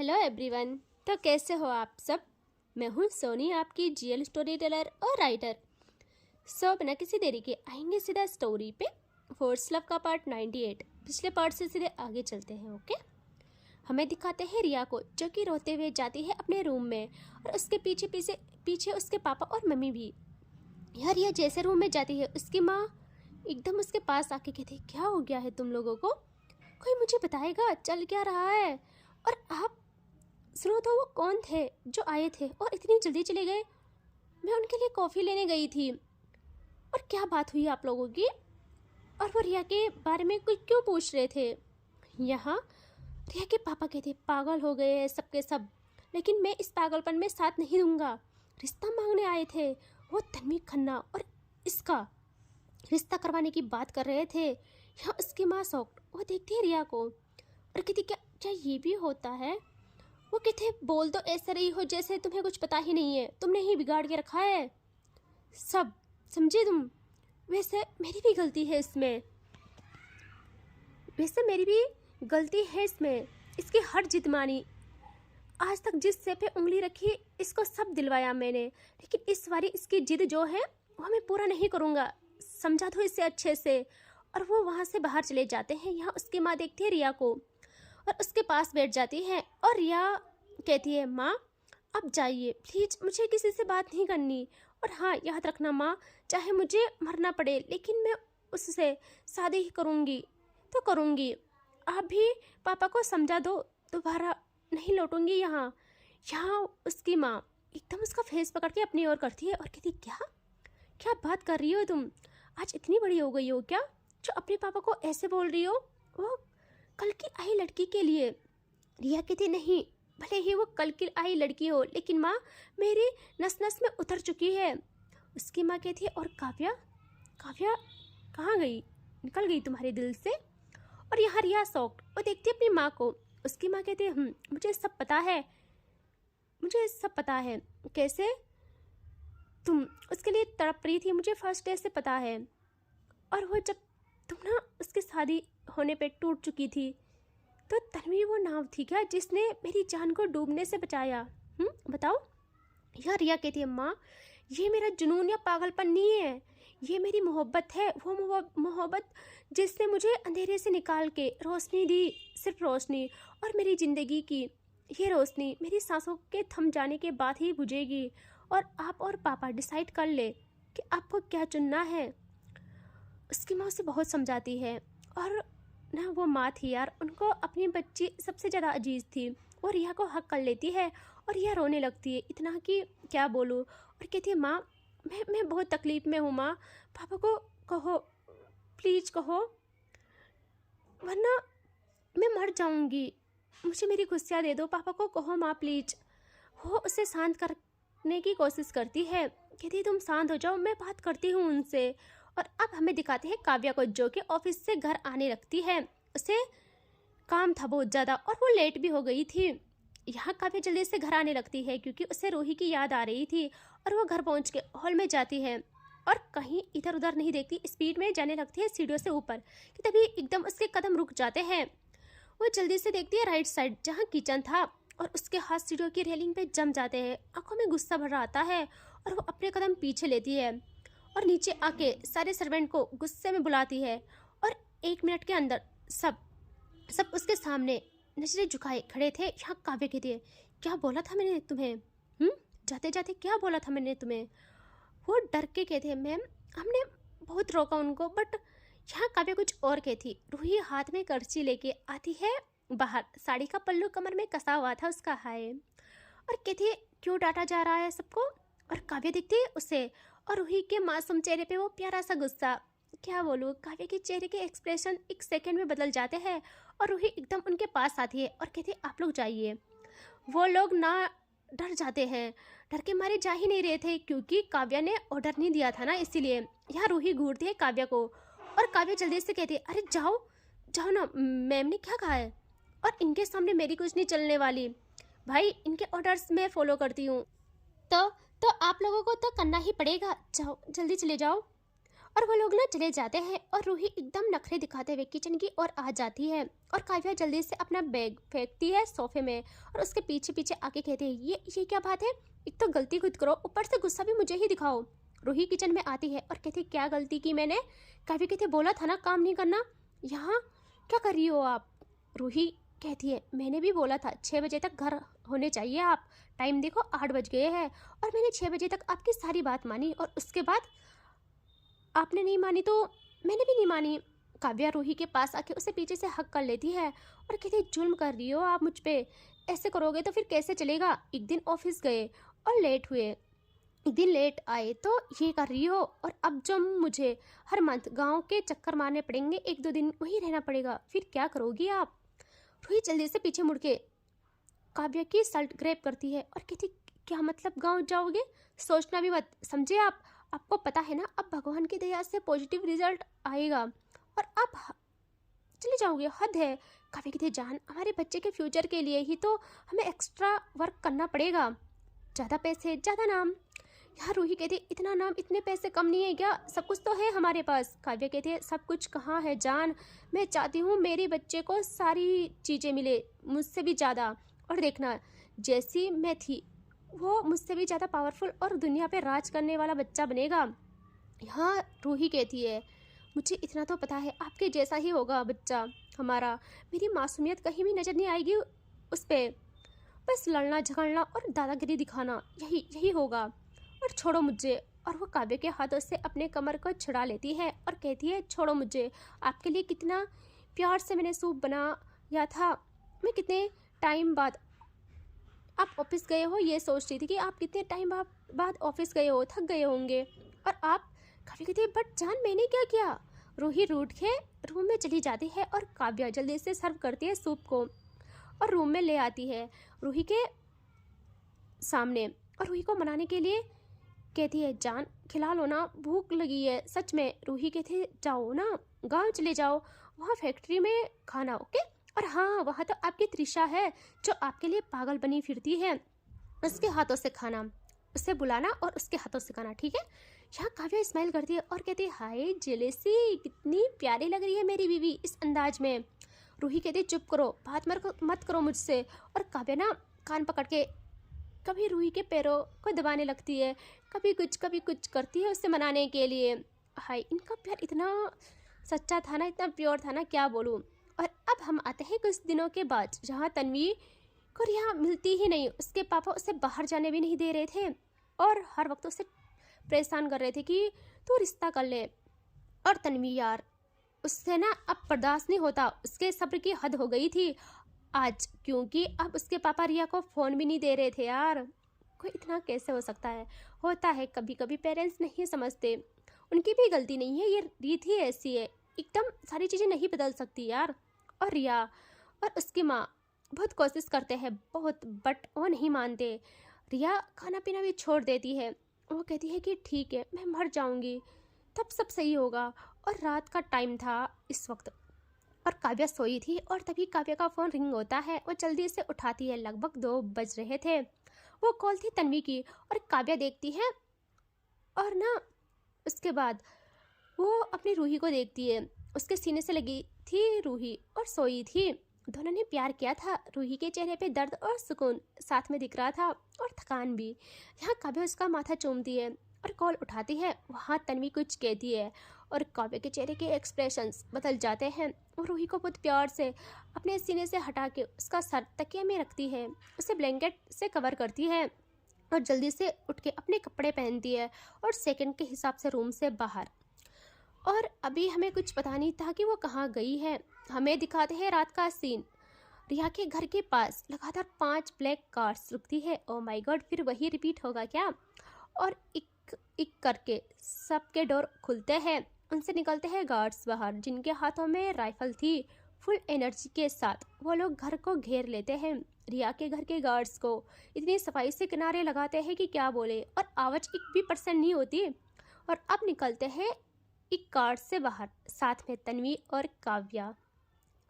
Hello everyone. तो कैसे हो आप सब। मैं हूँ सोनी, आपकी जीएल स्टोरी टेलर और राइटर। बिना किसी देरी के आएंगे सीधा स्टोरी पे। फोर्स लव का पार्ट 98। पिछले पार्ट से सीधे आगे चलते हैं। ओके, हमें दिखाते हैं रिया को जो कि रोते हुए जाती है अपने रूम में और उसके पीछे पीछे पीछे उसके पापा और मम्मी भी। यार रिया जैसे रूम में जाती है उसकी माँ एकदम उसके पास आके कहती है, क्या हो गया है तुम लोगों को, कोई मुझे बताएगा चल क्या रहा है। और आप सुनो तो वो कौन थे जो आए थे और इतनी जल्दी चले गए। मैं उनके लिए कॉफ़ी लेने गई थी। और क्या बात हुई आप लोगों की, और वो रिया के बारे में कुछ क्यों पूछ रहे थे। यहाँ रिया के पापा कहते पागल हो गए हैं सबके सब, लेकिन मैं इस पागलपन में साथ नहीं दूंगा। रिश्ता मांगने आए थे वो तन्वी खन्ना और इसका रिश्ता करवाने की बात कर रहे थे। यहाँ उसकी माँ शॉक्ड, वो देखती है रिया को और कहती क्या क्या ये भी होता है। वो कहते बोल तो ऐसे रही हो जैसे तुम्हें कुछ पता ही नहीं है, तुमने ही बिगाड़ के रखा है सब, समझे तुम। वैसे मेरी भी गलती है इसमें, इसकी हर जिद मानी। आज तक जिस से पे उंगली रखी इसको सब दिलवाया मैंने, लेकिन इस बारी इसकी जिद जो है वो मैं पूरा नहीं करूँगा, समझा दो इसे अच्छे से। और वो वहाँ से बाहर चले जाते हैं। यहाँ उसकी माँ देखती है रिया को और उसके पास बैठ जाती है और रिया कहती है माँ अब जाइए प्लीज़, मुझे किसी से बात नहीं करनी। और हाँ याद रखना माँ, चाहे मुझे मरना पड़े लेकिन मैं उससे शादी ही करूँगी तो करूँगी। आप भी पापा को समझा दो, दोबारा नहीं लौटूंगी यहाँ। यहाँ उसकी माँ एकदम उसका फेस पकड़ के अपनी ओर करती है और कहती क्या क्या बात कर रही हो तुम, आज इतनी बड़ी हो गई हो क्या जो अपने पापा को ऐसे बोल रही हो, वो कल की आई लड़की के लिए। रिया कहती नहीं, भले ही वो कल की आई लड़की हो लेकिन माँ मेरी नस नस में उतर चुकी है। उसकी माँ कहती है और काव्या काव्या कहाँ गई, निकल गई तुम्हारे दिल से। और यहाँ रिया शॉक्ड, वो देखती है अपनी माँ को। उसकी माँ कहती है मुझे सब पता है कैसे तुम उसके लिए तड़प रही थी, मुझे फर्स्ट डे से पता है। और वो जब तुम ना उसकी शादी होने पे टूट चुकी थी तो तन्वी वो नाव थी क्या जिसने मेरी जान को डूबने से बचाया, बताओ। यार रिया कहती है माँ ये मेरा जुनून या पागलपन नहीं है, ये मेरी मोहब्बत है। वो मोहब्बत जिसने मुझे अंधेरे से निकाल के रोशनी दी, सिर्फ रोशनी। और मेरी ज़िंदगी की ये रोशनी मेरी सांसों के थम जाने के बाद ही बुझेगी। और आप और पापा डिसाइड कर ले कि आपको क्या चुनना है। उसकी माँ उसे बहुत समझाती है और ना वो माँ थी यार, उनको अपनी बच्ची सबसे ज़्यादा अजीज़ थी। वो रिया को हक कर लेती है और रिया रोने लगती है इतना कि क्या बोलूँ। और कहती है माँ मैं बहुत तकलीफ़ में हूँ माँ, पापा को कहो प्लीज़ कहो, वरना मैं मर जाऊँगी, मुझे मेरी खुशियाँ दे दो, पापा को कहो माँ प्लीज़। वो उसे शांत करने की कोशिश करती है, कहती है तुम शांत हो जाओ, मैं बात करती हूँ उनसे। और अब हमें दिखाते हैं काव्या को जो कि ऑफिस से घर आने लगती है। उसे काम था बहुत ज़्यादा और वो लेट भी हो गई थी। यहाँ काव्या जल्दी से घर आने लगती है क्योंकि उसे रूही की याद आ रही थी। और वो घर पहुँच के हॉल में जाती है और कहीं इधर उधर नहीं देखती, स्पीड में जाने लगती है सीढ़ियों से ऊपर कि तभी एकदम उसके कदम रुक जाते हैं। वो जल्दी से देखती है राइट साइड जहाँ किचन था और उसके हाथ सीढ़ियों की रेलिंग पे जम जाते हैं। आंखों में गुस्सा भरा आता है और वो अपने कदम पीछे लेती है और नीचे आके सारे सर्वेंट को गुस्से में बुलाती है। और 1 मिनट के अंदर सब उसके सामने नजरें झुकाए खड़े थे। यहाँ काव्य कहती है क्या बोला था मैंने तुम्हें, जाते जाते क्या बोला था मैंने तुम्हें। वो डर के कहते हैं मैम हमने बहुत रोका उनको, बट यहाँ काव्य कुछ और कहती। रूही हाथ में करची लेके आती है बाहर, साड़ी का पल्लू कमर में कसा हुआ था उसका हाय, और कहती है क्यों डांटा जा रहा है सबको। और काव्य दिखती है उसे और रूही के मासूम चेहरे पे वो प्यारा सा गुस्सा। क्या बोलूँ, काव्य के चेहरे के एक्सप्रेशन 1 सेकंड में बदल जाते हैं और रूही एकदम उनके पास आती है और कहती है आप लोग जाइए। वो लोग ना डर जाते हैं, डर के मारे जा ही नहीं रहे थे क्योंकि काव्या ने ऑर्डर नहीं दिया था ना, इसीलिए। यहाँ रूही घूरती है काव्या को और काव्या जल्दी से कहती है अरे जाओ ना, मैम ने क्या कहा है और इनके सामने मेरी कुछ नहीं चलने वाली, भाई इनके ऑर्डर्स मैं फॉलो करती हूँ। तो आप लोगों को तो करना ही पड़ेगा, जाओ जल्दी चले जाओ। और वो लोग ना चले जाते हैं और रूही एकदम नखरे दिखाते हुए किचन की ओर आ जाती है और काव्या जल्दी से अपना बैग फेंकती है सोफे में और उसके पीछे पीछे आके कहती है ये क्या बात है, एक तो गलती खुद करो, ऊपर से गुस्सा भी मुझे ही दिखाओ। रूही किचन में आती है और कहती क्या गलती की मैंने? काव्या कहती बोला था ना काम नहीं करना, यहाँ क्या कर रही हो आप? रूही कहती है मैंने भी बोला था 6 बजे तक घर होने चाहिए आप, टाइम देखो 8 बज गए हैं और मैंने 6 बजे तक आपकी सारी बात मानी और उसके बाद आपने नहीं मानी तो मैंने भी नहीं मानी। काव्या रूही के पास आके उसे पीछे से हक कर लेती है और कहती जुल्म कर रही हो आप मुझ पे, ऐसे करोगे तो फिर कैसे चलेगा? एक दिन ऑफिस गए और लेट हुए, एक दिन लेट आए तो ये कर रही हो, और अब जो मुझे हर मंथ गांव के चक्कर मारने पड़ेंगे, 1-2 दिन वहीं रहना पड़ेगा, फिर क्या करोगी आप? रूही जल्दी से पीछे मुड़ के काव्या की शर्ट ग्रैब करती है और कहती क्या मतलब गांव जाओगे? सोचना भी मत, समझे आप? आपको पता है ना अब भगवान की दया से पॉजिटिव रिजल्ट आएगा और आप चले जाओगे, हद है। काव्या कहती जान हमारे बच्चे के फ्यूचर के लिए ही तो हमें एक्स्ट्रा वर्क करना पड़ेगा, ज़्यादा पैसे ज़्यादा नाम। यार रूही कहती इतना नाम इतने पैसे कम नहीं है क्या, सब कुछ तो है हमारे पास। काव्या कहती है सब कुछ कहाँ है जान, मैं चाहती हूँ मेरे बच्चे को सारी चीज़ें मिले मुझसे भी ज़्यादा, और देखना जैसी मैं थी वो मुझसे भी ज़्यादा पावरफुल और दुनिया पे राज करने वाला बच्चा बनेगा। यहाँ रूही कहती है मुझे इतना तो पता है आपके जैसा ही होगा बच्चा हमारा, मेरी मासूमियत कहीं भी नज़र नहीं आएगी उस पर, बस लड़ना झगड़ना और दादागिरी दिखाना यही होगा, और छोड़ो मुझे। और वो काव्य के हाथों से अपने कमर को छुड़ा लेती है और कहती है छोड़ो मुझे, आपके लिए कितना प्यार से मैंने सूप बनाया था, मैं कितने टाइम बाद आप ऑफिस गए हो ये सोच रही थी कि आप कितने टाइम बाद ऑफिस गए हो, थक गए होंगे, और आप काव्य कहती है बट जान मैंने क्या किया? रूही रूठ के रूम में चली जाती है और काव्या जल्दी से सर्व करती है सूप को और रूम में ले आती है रूही के सामने, और रूही को मनाने के लिए कहती है जान खिला लो ना, भूख लगी है सच में। रूही कहती है जाओ ना गांव चले जाओ, वहाँ फैक्ट्री में खाना, ओके? और हाँ वहाँ तो आपकी त्रिशा है जो आपके लिए पागल बनी फिरती है, उसके हाथों से खाना, उसे बुलाना और उसके हाथों से खाना, ठीक है? यहाँ काव्या स्माइल करती है और कहती है हाय जेलेसी, कितनी प्यारी लग रही है मेरी बीवी इस अंदाज में। रूही कहती है चुप करो, बात मत करो मुझसे, और काव्या ना कान पकड़ के कभी रूही के पैरों को दबाने लगती है, कभी कुछ करती है उसे मनाने के लिए। हाय इनका प्यार इतना सच्चा था ना, इतना प्योर था ना, क्या बोलूँ। और अब हम आते हैं कुछ दिनों के बाद, जहाँ तन्वी को रिया मिलती ही नहीं, उसके पापा उसे बाहर जाने भी नहीं दे रहे थे और हर वक्त उसे परेशान कर रहे थे कि तू रिश्ता कर ले। और तन्वी यार उससे ना अब बर्दाश्त नहीं होता, उसके सब्र की हद हो गई थी आज, क्योंकि अब उसके पापा रिया को फ़ोन भी नहीं दे रहे थे। यार कोई इतना कैसे हो सकता है, होता है कभी कभी पेरेंट्स नहीं समझते, उनकी भी गलती नहीं है, ये रीत ही ऐसी है, एकदम सारी चीज़ें नहीं बदल सकती यार। और रिया और उसकी माँ बहुत कोशिश करते हैं बहुत, बट वो नहीं मानते। रिया खाना पीना भी छोड़ देती है, वो कहती है कि ठीक है मैं मर जाऊंगी तब सब सही होगा। और रात का टाइम था इस वक्त, और काव्या सोई थी, और तभी काव्या का फ़ोन रिंग होता है, वो जल्दी से उठाती है, लगभग 2 बज रहे थे। वो कॉल थी तन्वी की, और काव्या देखती है और ना उसके बाद वो अपनी रूही को देखती है, उसके सीने से लगी थी रूही और सोई थी, दोनों ने प्यार किया था। रूही के चेहरे पे दर्द और सुकून साथ में दिख रहा था और थकान भी। यहाँ काव्या उसका माथा चूमती है और कॉल उठाती है, वहाँ तन्वी कुछ कहती है और काव्या के चेहरे के एक्सप्रेशंस बदल जाते हैं। वो रूही को बहुत प्यार से अपने सीने से हटा के उसका सर तकिया में रखती है, उसे ब्लैंकेट से कवर करती है और जल्दी से उठ के अपने कपड़े पहनती है और सेकंड के हिसाब से रूम से बाहर। और अभी हमें कुछ पता नहीं था कि वो कहाँ गई है। हमें दिखाते हैं रात का सीन, रिया के घर के पास लगातार 5 ब्लैक कार्स रुकती है। ओ माय गॉड, फिर वही रिपीट होगा क्या? और एक करके सबके डोर खुलते हैं, उनसे निकलते हैं गार्ड्स बाहर, जिनके हाथों में राइफल थी। फुल एनर्जी के साथ वो लोग घर को घेर लेते हैं। रिया के घर के गार्ड्स को इतनी सफाई से किनारे लगाते हैं कि क्या बोले, और आवाज़ 1% नहीं होती। और अब निकलते हैं एक कार से बाहर, साथ में तन्वी और काव्या,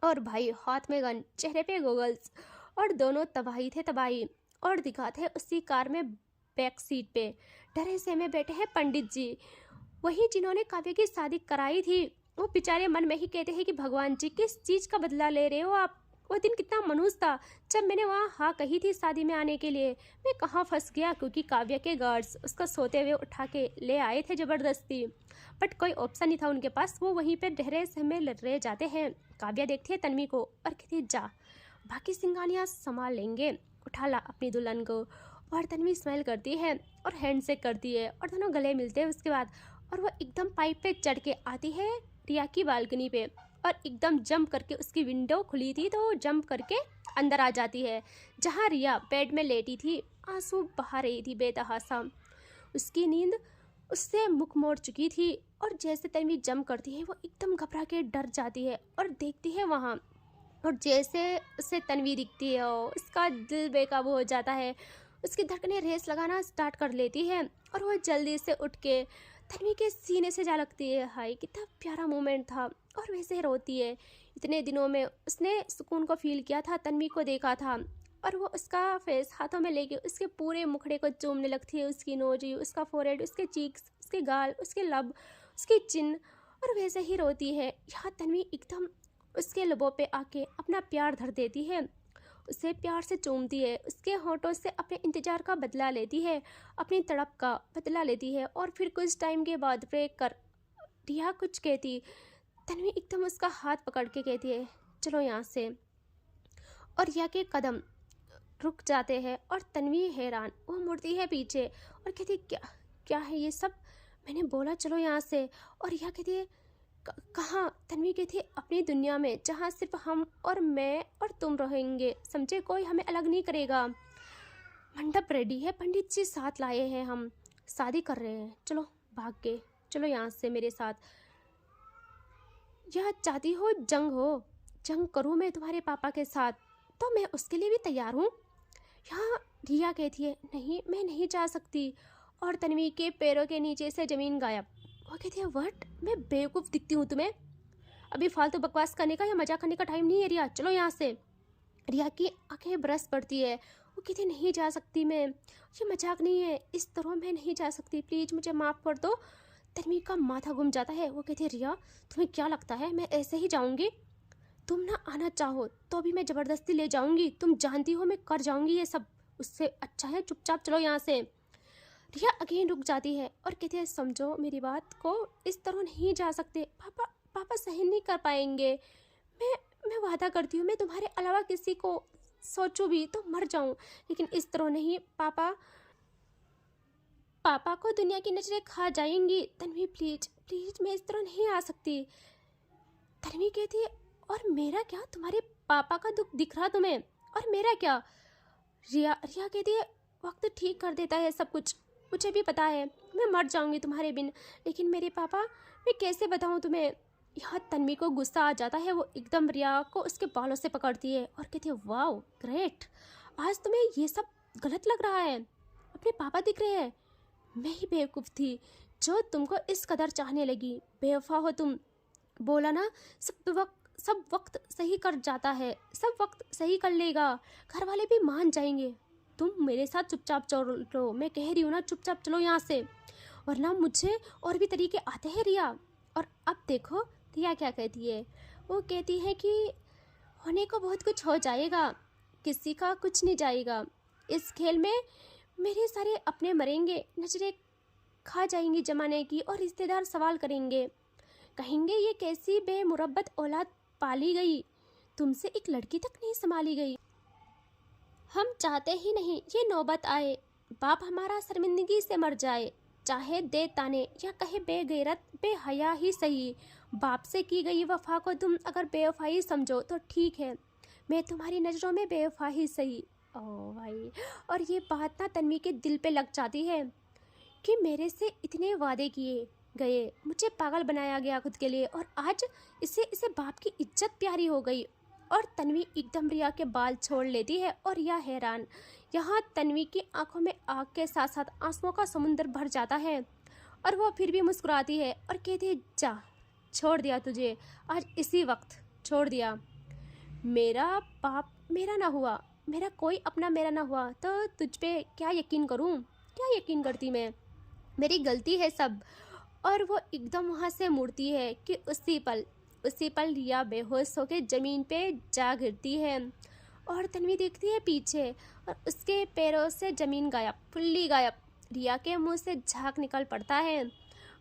और भाई हाथ में गन, चेहरे पे गोगल्स, और दोनों तबाही थे तबाही। और दिखाते हैं उसी कार में बैक सीट पे डरे से में बैठे हैं पंडित जी, वही जिन्होंने काव्य की शादी कराई थी, वो बेचारे मन में ही कहते हैं कि भगवान जी किस चीज़ का बदला ले रहे हो आप। वो दिन कितना मनहूस था जब मैंने वहाँ हाँ कही थी शादी में आने के लिए। मैं कहाँ फंस गया, क्योंकि काव्य के गार्ड्स उसका सोते हुए उठा के ले आए थे ज़बरदस्ती। बट कोई ऑप्शन नहीं था उनके पास, वो वहीं पर डहरे समय रह जाते हैं। काव्य देखती है तन्वी को और कहती जा, बाकी सिंगानियाँ संभाल लेंगे, उठा ला अपनी दुल्हन को। और तन्वी स्माइल करती है और हैंड शेक करती है और दोनों गले मिलते हैं उसके बाद। और वो एकदम पाइप पे चढ़ के आती है रिया की बालकनी पे और एकदम जंप करके, उसकी विंडो खुली थी तो वो जंप करके अंदर आ जाती है जहाँ रिया बेड में लेटी थी, आंसू बहा रही थी बेतहासा। उसकी नींद उससे मुख मोड़ चुकी थी और जैसे तन्वी जंप करती है वो एकदम घबरा के डर जाती है और देखती है वहाँ। और जैसे उसे तन्वी दिखती है उसका दिल बेकाबू हो जाता है, उसकी धड़कनें रेस लगाना स्टार्ट कर लेती है और वो जल्दी से उठ के तन्वी के सीने से जा लगती है। हाय कितना प्यारा मोमेंट था। और वैसे रोती है, इतने दिनों में उसने सुकून को फील किया था, तन्वी को देखा था। और वो उसका फेस हाथों में लेके उसके पूरे मुखड़े को चूमने लगती है, उसकी नोजी, उसका फोरहेड, उसके चीक्स, उसके गाल, उसके लब, उसकी चिन। और वैसे ही रोती है। यहाँ तन्वी एकदम उसके लबों पे आके अपना प्यार धर देती है, उसे प्यार से चूमती है, उसके होठों से अपने इंतजार का बदला लेती है, अपनी तड़प का बदला लेती है। और फिर कुछ टाइम के बाद ब्रेक कर रिया कुछ कहती, तन्वी एकदम उसका हाथ पकड़ के कहती है चलो यहाँ से। और रिया के कदम रुक जाते हैं और तन्वी हैरान, वो मुड़ती है पीछे और कहती क्या क्या है ये सब, मैंने बोला चलो यहाँ से। और रिया कहती है कहाँ? तन्वी कहती है अपनी दुनिया में, जहाँ सिर्फ हम और मैं और तुम रहेंगे, समझे, कोई हमें अलग नहीं करेगा। मंडप रेडी है, पंडित जी साथ लाए हैं, हम शादी कर रहे हैं, चलो भाग के चलो यहाँ से मेरे साथ। यह चाहती हो जंग करूँ मैं तुम्हारे पापा के साथ, तो मैं उसके लिए भी तैयार हूँ। यहाँ रिया कहती है नहीं मैं नहीं जा सकती। और तन्वी के पैरों के नीचे से ज़मीन गायब। वो कहती है व्हाट, मैं बेवकूफ़ दिखती हूँ तुम्हें? अभी फालतू बकवास करने का या मजाक करने का टाइम नहीं है रिया, चलो यहाँ से। रिया की आंखें बरस पड़ती है, वो कहती नहीं जा सकती मैं, ये मजाक नहीं है, इस तरह मैं नहीं जा सकती, प्लीज़ मुझे माफ़ कर दो। तन्वी का माथा घूम जाता है, वो कहती है रिया तुम्हें क्या लगता है मैं ऐसे ही जाऊँगी? तुम ना आना चाहो तो भी मैं ज़बरदस्ती ले जाऊँगी, तुम जानती हो मैं कर जाऊँगी ये सब, उससे अच्छा है चुपचाप चलो यहाँ से। रिया अगेन रुक जाती है और कहती है समझो मेरी बात को, इस तरह नहीं जा सकते, पापा सहन नहीं कर पाएंगे। मैं वादा करती हूँ मैं तुम्हारे अलावा किसी को सोचूं भी तो मर जाऊँ, लेकिन इस तरह नहीं। पापा को दुनिया की नजरें खा जाएंगी। तन्वी प्लीज मैं इस तरह नहीं आ सकती। तन्वी कहती है और मेरा क्या, तुम्हारे पापा का दुख दिख रहा तुम्हें, और मेरा क्या? रिया कहती है वक्त ठीक कर देता है सब कुछ, मुझे भी पता है मैं मर जाऊंगी तुम्हारे बिन, लेकिन मेरे पापा मैं कैसे बताऊं तुम्हें। यहाँ तन्वी को गुस्सा आ जाता है, वो एकदम रिया को उसके बालों से पकड़ती है और कहती है वाओ ग्रेट, आज तुम्हें ये सब गलत लग रहा है, अपने पापा दिख रहे हैं। मैं ही बेवकूफ़ थी जो तुमको इस कदर चाहने लगी, बेवफा हो तुम। बोला ना सब वक्त सही कर जाता है, सब वक्त सही कर लेगा, घर वाले भी मान जाएंगे। तुम मेरे साथ चुपचाप चलो, मैं कह रही हूँ ना चुपचाप चलो यहाँ से, वरना मुझे और भी तरीके आते हैं रिया। और अब देखो रिया क्या कहती है, वो कहती है कि होने को बहुत कुछ हो जाएगा, किसी का कुछ नहीं जाएगा, इस खेल में मेरे सारे अपने मरेंगे, नजरें खा जाएंगी जमाने की, और रिश्तेदार सवाल करेंगे, कहेंगे ये कैसी बेमुरब्बत औलाद पाली गई, तुमसे एक लड़की तक नहीं संभाली गई। हम चाहते ही नहीं ये नौबत आए, बाप हमारा शर्मिंदगी से मर जाए, चाहे दे ताने या कहे बेगैरत बेहया ही सही। बाप से की गई वफा को तुम अगर बेवफाई समझो तो ठीक है, मैं तुम्हारी नज़रों में बेवफा ही सही। ओ भाई, और ये बात ना तन्वी के दिल पे लग जाती है कि मेरे से इतने वादे किए गए, मुझे पागल बनाया गया खुद के लिए, और आज इसे बाप की इज्जत प्यारी हो गई। और तन्वी एकदम रिया के बाल छोड़ लेती है और रिया हैरान। यहाँ तन्वी की आंखों में आग के साथ साथ आंसुओं का समुंदर भर जाता है, और वो फिर भी मुस्कुराती है और कहती है जा, छोड़ दिया तुझे, आज इसी वक्त छोड़ दिया। मेरा बाप मेरा ना हुआ, मेरा कोई अपना मेरा ना हुआ, तो तुझ पे क्या यकीन करूँ, क्या यकीन करती मैं, मेरी गलती है सब। और वो एकदम वहाँ से मुड़ती है कि उसी पल रिया बेहोश होकर ज़मीन पे जा गिरती है। और तन्वी देखती है पीछे और उसके पैरों से ज़मीन गायब, फुल्ली गायब। रिया के मुंह से झाग निकल पड़ता है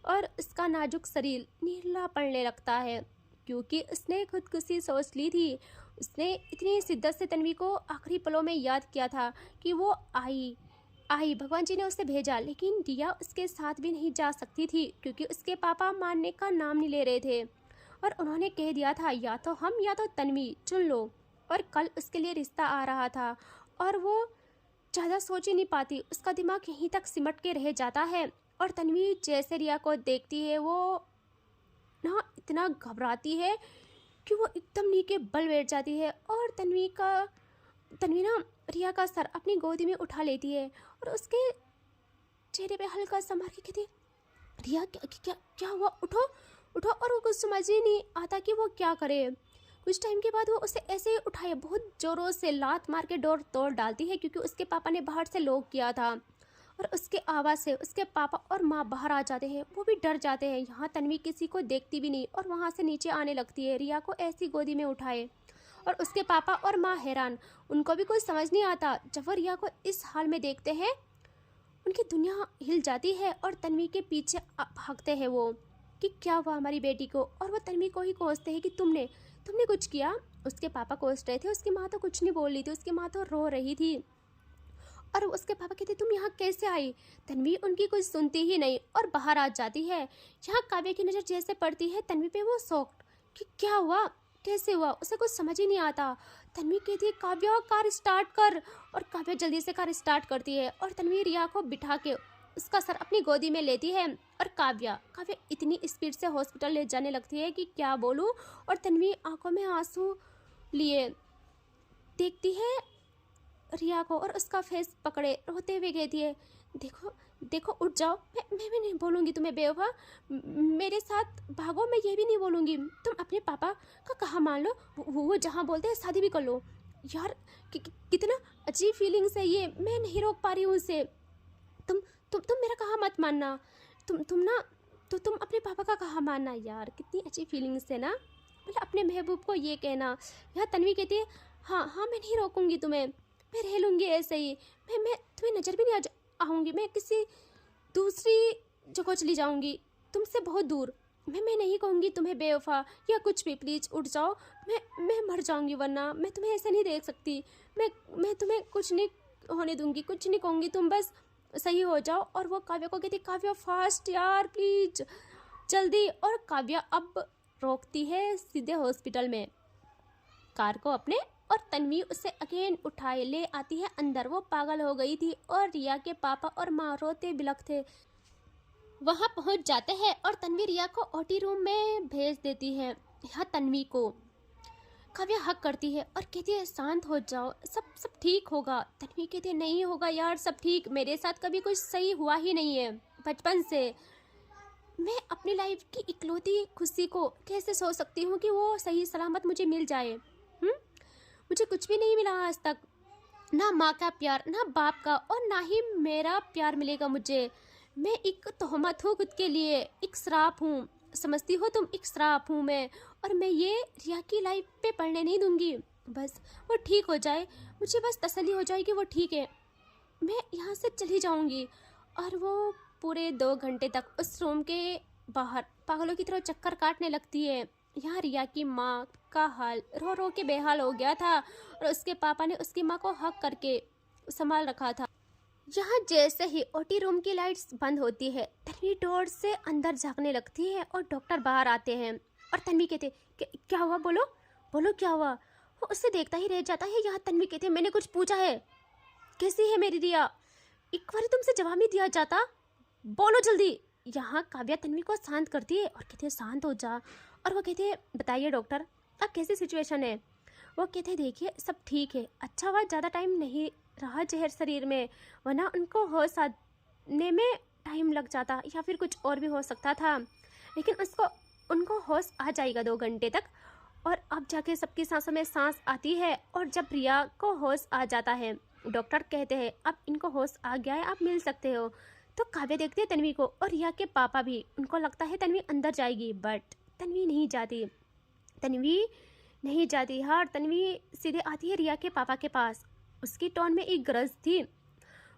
और उसका नाजुक शरीर नीला पड़ने लगता है, क्योंकि उसने खुदकुशी सोच ली थी। उसने इतनी शिद्दत से तन्वी को आखिरी पलों में याद किया था कि वो आई, भगवान जी ने उसे भेजा, लेकिन रिया उसके साथ भी नहीं जा सकती थी, क्योंकि उसके पापा मानने का नाम नहीं ले रहे थे। और उन्होंने कह दिया था या तो हम या तो तन्वी, चुन लो। और कल उसके लिए रिश्ता आ रहा था और वो ज़्यादा सोच ही नहीं पाती, उसका दिमाग यहीं तक सिमट के रह जाता है। और तन्वी जैसे रिया को देखती है वो ना इतना घबराती है कि वो एकदम नीचे बल बैठ जाती है। और तन्वी ना रिया का सर अपनी गोदी में उठा लेती है और उसके चेहरे पे हल्का सा मार के कहती है, रिया क्या हुआ, उठो उठो। और वो कुछ समझ ही नहीं आता कि वो क्या करे। कुछ टाइम के बाद वो उसे ऐसे ही उठाए, बहुत ज़ोरों से लात मार के डोर तोड़ डालती है, क्योंकि उसके पापा ने बाहर से लॉक किया था। और उसके आवाज़ से उसके पापा और माँ बाहर आ जाते हैं, वो भी डर जाते हैं। यहाँ तन्वी किसी को देखती भी नहीं और वहाँ से नीचे आने लगती है, रिया को ऐसी गोदी में उठाए। और उसके पापा और माँ हैरान, उनको भी कुछ समझ नहीं आता। जब वो रिया को इस हाल में देखते हैं उनकी दुनिया हिल जाती है और तन्वी के पीछे भागते हैं वो कि क्या हुआ हमारी बेटी को। और वो तन्वी को ही कोसते हैं कि तुमने कुछ किया। उसके पापा कोस रहे थे, उसकी माँ तो कुछ नहीं बोल रही थी, उसकी माँ तो रो रही थी। और उसके पापा कहते तुम यहाँ कैसे आई। तन्वी उनकी कुछ सुनती ही नहीं और बाहर आ जाती है। यहाँ काव्या की नज़र जैसे पड़ती है तन्वी पे, वो शॉक्ड कि क्या हुआ, कैसे हुआ, उसे कुछ समझ ही नहीं आता। तन्वी कहती है काव्या कार स्टार्ट कर। और काव्या जल्दी से कार स्टार्ट करती है और तन्वी रिया को बिठा के उसका सर अपनी गोदी में लेती है। और काव्या इतनी स्पीड से हॉस्पिटल ले जाने लगती है कि क्या बोलूँ। और तन्वी आंखों में आंसू लिए देखती है रिया को और उसका फेस पकड़े रोते हुए कहती है, देखो देखो उठ जाओ, मैं भी नहीं बोलूँगी तुम्हें बेवफा, मेरे साथ भागो, मैं ये भी नहीं बोलूँगी। तुम अपने पापा का कहा मान लो, वो जहाँ बोलते हैं शादी भी कर लो। यार कितना अजीब फीलिंग्स है ये, मैं नहीं रोक पा रही हूँ उसे। तुम मेरा कहा मत मानना, तुम अपने पापा का कहा मानना। यार कितनी अच्छी फीलिंग्स है ना, मतलब अपने महबूब को ये कहना। यार तन्वी कहती है हाँ मैं नहीं रोकूंगी तुम्हें, मैं रह लूँगी ऐसे ही, मैं तुम्हें नज़र भी नहीं आऊँगी, मैं किसी दूसरी जगह चली जाऊँगी, तुमसे बहुत दूर। मैं नहीं कहूँगी तुम्हें बेवफा या कुछ भी, प्लीज़ उठ जाओ, मैं मर जाऊँगी वरना मैं तुम्हें ऐसे नहीं देख सकती। मैं तुम्हें कुछ नहीं होने दूँगी, कुछ नहीं कहूँगी, तुम बस सही हो जाओ। और वो काव्या को कहती काव्या फास्ट यार प्लीज जल्दी। और काव्या अब रोकती है सीधे हॉस्पिटल में कार को अपने, और तन्वी उसे अगेन उठाए ले आती है अंदर। वो पागल हो गई थी और रिया के पापा और माँ रोते बिलखते वहाँ पहुँच जाते हैं और तन्वी रिया को ओटी रूम में भेज देती है। यहाँ तन्वी को काव्या हक करती है और कहती है शांत हो जाओ, सब ठीक होगा। तन्वी कहती है नहीं होगा यार सब ठीक, मेरे साथ कभी कुछ सही हुआ ही नहीं है बचपन से। मैं अपनी लाइफ की इकलौती खुशी को कैसे सोच सकती हूँ कि वो सही सलामत मुझे मिल जाए। मुझे कुछ भी नहीं मिला आज तक, ना माँ का प्यार, ना बाप का, और ना ही मेरा प्यार मिलेगा मुझे। मैं एक तोहमत हूँ खुद के लिए, एक श्राप हूँ, समझती हो तुम, एक श्राप हूँ मैं। और मैं ये रिया की लाइफ पे पढ़ने नहीं दूंगी। बस वो ठीक हो जाए, मुझे बस तसल्ली हो जाए कि वो ठीक है, मैं यहाँ से चली जाऊँगी। और वो पूरे 2 घंटे तक उस रूम के बाहर पागलों की तरह चक्कर काटने लगती है। यहाँ रिया की माँ का हाल रो रो के बेहाल हो गया था और उसके पापा ने उसकी माँ को हक करके संभाल रखा था। यहाँ जैसे ही ओटी रूम की लाइट्स बंद होती है तन्वी डोर से अंदर झांकने लगती है और डॉक्टर बाहर आते हैं। और तन्वी कहते क्या हुआ, बोलो बोलो क्या हुआ। वो उससे देखता ही रह जाता है। यहाँ तन्वी कहते मैंने कुछ पूछा है, कैसी है मेरी रिया, एक बार तुमसे जवाब नहीं दिया जाता, बोलो जल्दी। यहाँ काव्या तन्वी को शांत करती है और कहते हैं शांत हो जा। और वो कहते हैं बताइए डॉक्टर अब कैसी सिचुएशन है। वो कहते हैं देखिए सब ठीक है, अच्छा हुआ ज़्यादा टाइम नहीं रहा जहर शरीर में, वरना उनको होश आने में टाइम लग जाता या फिर कुछ और भी हो सकता था, लेकिन उनको होश आ जाएगा 2 घंटे तक। और अब जाके सबकी सांसों में सांस आती है। और जब रिया को होश आ जाता है डॉक्टर कहते हैं अब इनको होश आ गया है, आप मिल सकते हो। तो काव्या देखती है तन्वी को और रिया के पापा भी। उनको लगता है तन्वी अंदर जाएगी, बट तन्वी नहीं जाती। तन्वी नहीं जाती यार। तन्वी सीधे आती है रिया के पापा के पास। उसकी टोन में एक गरज थी।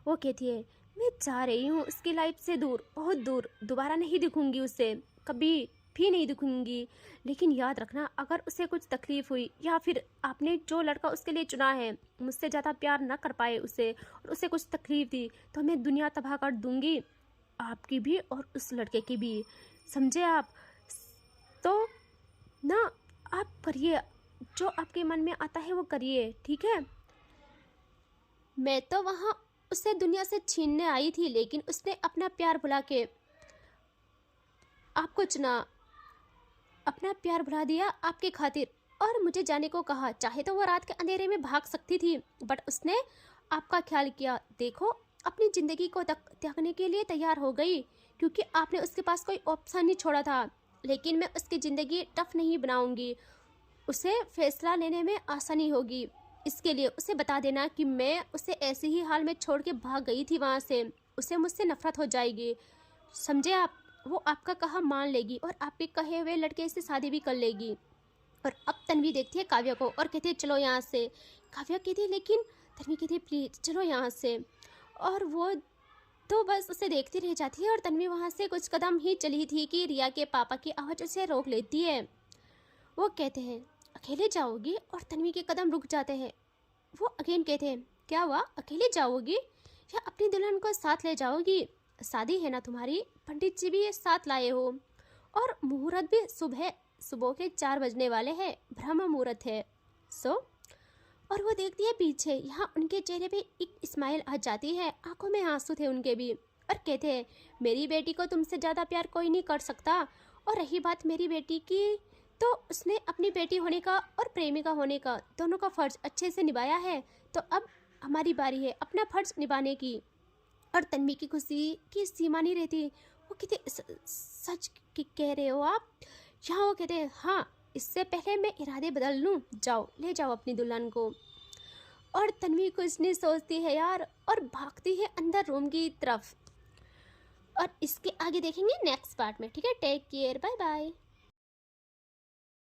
वो कहती है मैं जा रही हूँ उसकी लाइफ से दूर, बहुत दूर, दोबारा नहीं दिखूंगी उससे, कभी भी नहीं दिखूंगी। लेकिन याद रखना, अगर उसे कुछ तकलीफ हुई या फिर आपने जो लड़का उसके लिए चुना है मुझसे ज़्यादा प्यार ना कर पाए उसे, और उसे कुछ तकलीफ दी, तो मैं दुनिया तबाह कर दूंगी, आपकी भी और उस लड़के की भी, समझे आप? तो ना आप करिए, जो आपके मन में आता है वो करिए, ठीक है? मैं तो वहाँ उसे दुनिया से छीनने आई थी, लेकिन उसने अपना प्यार भुला के आपको चुना, अपना प्यार भुला दिया आपके खातिर, और मुझे जाने को कहा। चाहे तो वो रात के अंधेरे में भाग सकती थी, बट उसने आपका ख्याल किया। देखो, अपनी ज़िंदगी को त्यागने के लिए तैयार हो गई, क्योंकि आपने उसके पास कोई ऑप्शन नहीं छोड़ा था। लेकिन मैं उसकी ज़िंदगी टफ नहीं बनाऊंगी, उसे फैसला लेने में आसानी होगी। इसके लिए उसे बता देना कि मैं उसे ऐसे ही हाल में छोड़ के भाग गई थी वहाँ से, उसे मुझसे नफरत हो जाएगी, समझे आप? वो आपका कहा मान लेगी और आपके कहे हुए लड़के से शादी भी कर लेगी। और अब तन्वी देखती है काव्या को और कहती है चलो यहाँ से। काव्या कहती है लेकिन, तन्वी कहती है प्लीज़ चलो यहाँ से। और वो तो बस उसे देखती रह जाती है। और तन्वी वहाँ से कुछ कदम ही चली थी कि रिया के पापा की आवाज़ उसे रोक लेती है। वो कहते हैं अकेले जाओगी? और तन्वी के कदम रुक जाते हैं। वो अगेन कहते हैं क्या हुआ, अकेले जाओगी या अपनी दुल्हन को साथ ले जाओगी? शादी है ना तुम्हारी, पंडित जी भी साथ लाए हो, और मुहूर्त भी सुबह के 4 बजने वाले हैं, ब्रह्म मुहूर्त है। और वो देखती है पीछे, यहाँ उनके चेहरे पे एक स्माइल आ जाती है, आंखों में आंसू थे उनके भी, और कहते हैं मेरी बेटी को तुमसे ज़्यादा प्यार कोई नहीं कर सकता। और रही बात मेरी बेटी की, तो उसने अपनी बेटी होने का और प्रेमिका होने का दोनों का फ़र्ज अच्छे से निभाया है, तो अब हमारी बारी है अपना फ़र्ज निभाने की। और तन्वी की खुशी की सीमा नहीं रहती। वो कहते सच कह रहे हो आप? यहाँ वो कहते हैं हाँ, इससे पहले मैं इरादे बदल लूँ, जाओ ले जाओ अपनी दुल्हन को। और तन्वी कुछ नहीं सोचती है यार, और भागती है अंदर रूम की तरफ। और इसके आगे देखेंगे नेक्स्ट पार्ट में, ठीक है? Take care, bye bye.